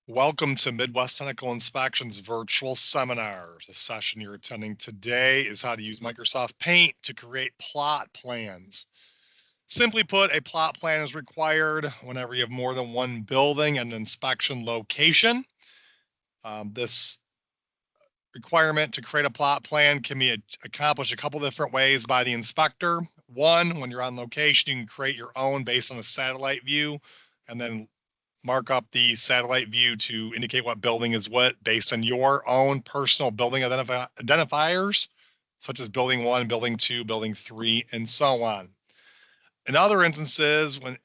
Welcome to Midwest Technical Inspection's virtual seminar. The session you're attending today is how to use Microsoft Paint to create plot plans. Simply put, a plot plan is required whenever you have more than one building and inspection location. This requirement to create a plot plan can be accomplished a couple different ways by the inspector. One, when you're on location, you can create your own based on a satellite view and then mark up the satellite view to indicate what building is what based on your own personal building identifiers, such as building 1, building 2, building 3, and so on. In other instances, when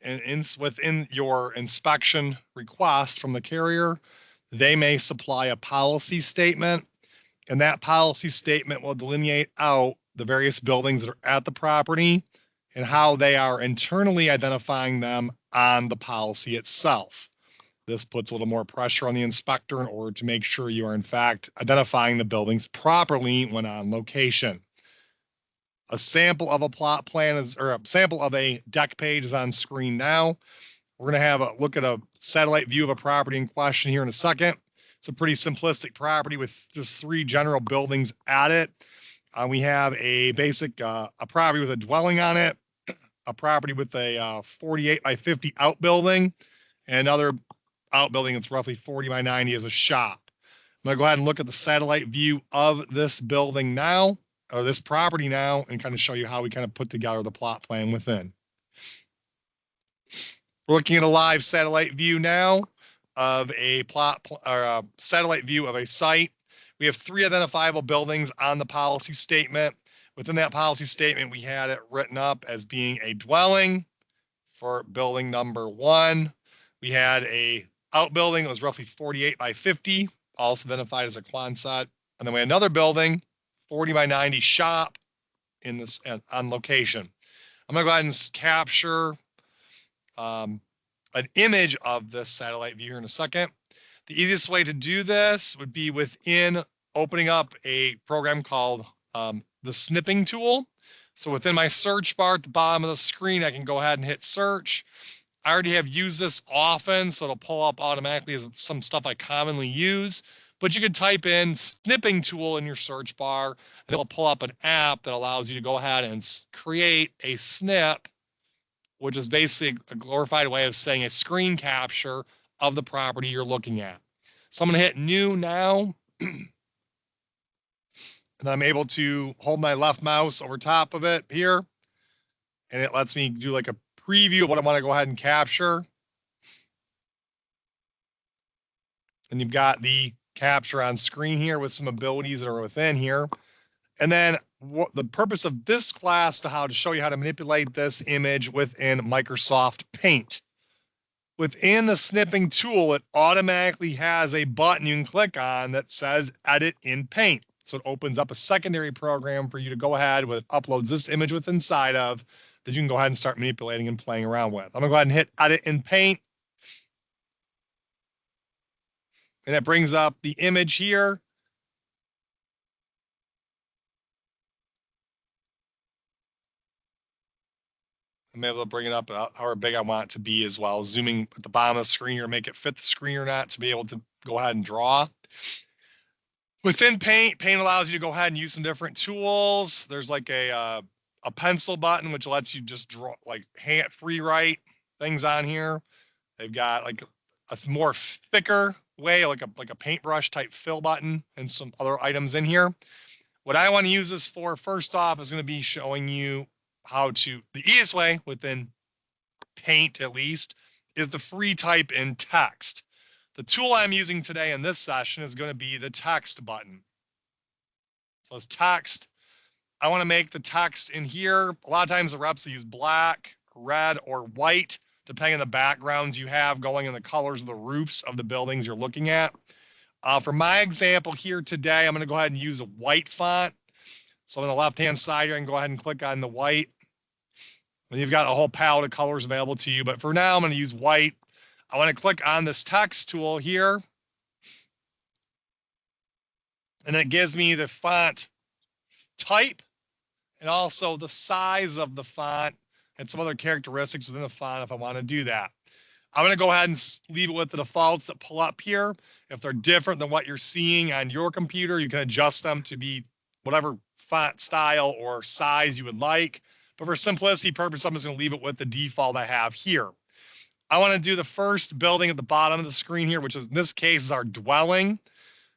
within your inspection request from the carrier, they may supply a policy statement, and that policy statement will delineate out the various buildings that are at the property and how they are internally identifying them on the policy itself. This puts a little more pressure on the inspector in order to make sure you are in fact identifying the buildings properly when on location. A sample of a plot plan is, or a sample of a deck page is on screen now. We're going to have a look at a satellite view of a property in question here in a second. It's a pretty simplistic property with just 3 general buildings at it. We have a basic, a property with a dwelling on it, a property with a 48 by 50 outbuilding, and another outbuilding that's roughly 40 by 90 as a shop. I'm going to go ahead and look at the satellite view of this building now, or this property now, and kind of show you how we kind of put together the plot plan within. We're looking at a live satellite view now of a satellite view of a site. We have 3 identifiable buildings on the policy statement. Within that policy statement, we had it written up as being a dwelling for building number 1. We had a outbuilding that was roughly 48 by 50, also identified as a Quonset. And then we had another building, 40 by 90 shop in this on location. I'm going to go ahead and capture an image of this satellite view here in a second. The easiest way to do this would be within opening up a program called the snipping tool. So within my search bar at the bottom of the screen, I can go ahead and hit search. I already have used this often, so it'll pull up automatically as some stuff I commonly use. But you could type in snipping tool in your search bar, and it'll pull up an app that allows you to go ahead and create a snip, which is basically a glorified way of saying a screen capture of the property you're looking at. So I'm going to hit new now. And I'm able to hold my left mouse over top of it here, and it lets me do like a preview of what I want to go ahead and capture. And you've got the capture on screen here with some abilities that are within here. And then what the purpose of this class to show you how to manipulate this image within Microsoft Paint. Within the snipping tool, it automatically has a button you can click on that says Edit in Paint. So it opens up a secondary program for you to go ahead with, uploads this image with inside of, that you can go ahead and start manipulating and playing around with. I'm going to go ahead and hit Edit in Paint. And it brings up the image here. I'm able to bring it up however big I want it to be as well. Zooming at the bottom of the screen or make it fit the screen or not to be able to go ahead and draw. Within Paint, Paint allows you to go ahead and use some different tools. There's like a pencil button, which lets you just draw, like free write things on here. They've got like a more thicker way, like a paintbrush type fill button and some other items in here. What I want to use this for first off is going to be showing you how to, the easiest way within Paint at least, is the free type in text. The tool I'm using today in this session is going to be the text button. So it's text. I want to make the text in here. A lot of times the reps use black, red, or white, depending on the backgrounds you have going in the colors of the roofs of the buildings you're looking at. For my example here today, I'm going to go ahead and use a white font. So on the left-hand side here, I can go ahead and click on the white. And you've got a whole palette of colors available to you. But for now, I'm going to use white. I want to click on this text tool here. And it gives me the font type and also the size of the font and some other characteristics within the font if I want to do that. I'm going to go ahead and leave it with the defaults that pull up here. If they're different than what you're seeing on your computer, you can adjust them to be whatever font style or size you would like. But for simplicity purpose, I'm just going to leave it with the default I have here. I want to do the first building at the bottom of the screen here, which is in this case is our dwelling.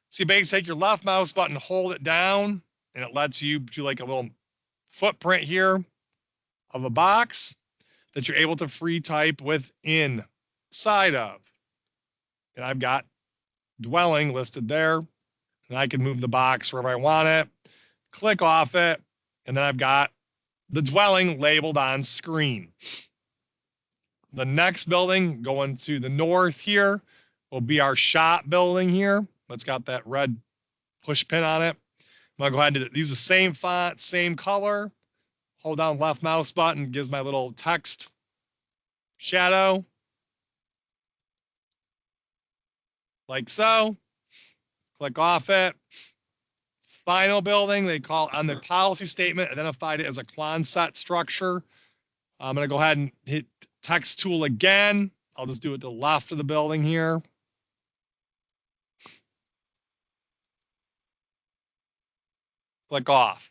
So you basically take your left mouse button, hold it down, and it lets you do like a little footprint here of a box that you're able to free type within side of. And I've got dwelling listed there, and I can move the box wherever I want it, click off it, and then I've got the dwelling labeled on screen. The next building going to the north here will be our shop building here. It's got that red push pin on it. I'm gonna go ahead and use the same font, same color. Hold down left mouse button, gives my little text shadow. Like so. Click off it. Final building, they call on the policy statement, identified it as a Quonset structure. I'm gonna go ahead and hit text tool again. I'll just do it to the left of the building here. Click off.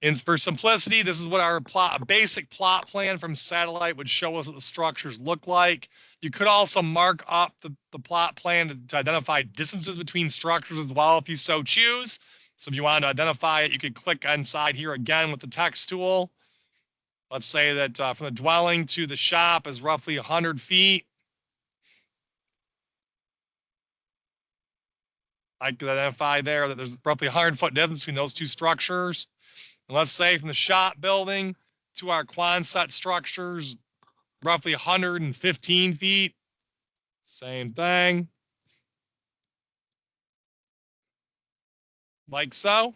And for simplicity, this is what our basic plot plan from satellite would show us what the structures look like. You could also mark up the plot plan to identify distances between structures as well if you so choose. So if you wanted to identify it, you could click inside here again with the text tool. Let's say that from the dwelling to the shop is roughly 100 feet. I could identify there that there's roughly 100-foot difference between those two structures. And let's say from the shop building to our Quonset structures, roughly 115 feet. Same thing. Like so.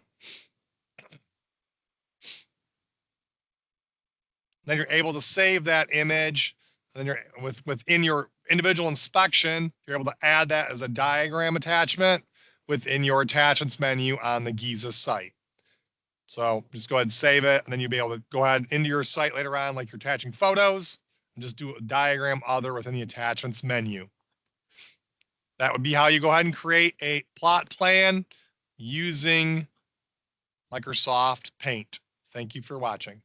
Then you're able to save that image. And then you're within your individual inspection, you're able to add that as a diagram attachment within your attachments menu on the Giza site. So just go ahead and save it, and then you'll be able to go ahead into your site later on, like you're attaching photos, and just do a diagram other within the attachments menu. That would be how you go ahead and create a plot plan using Microsoft Paint. Thank you for watching.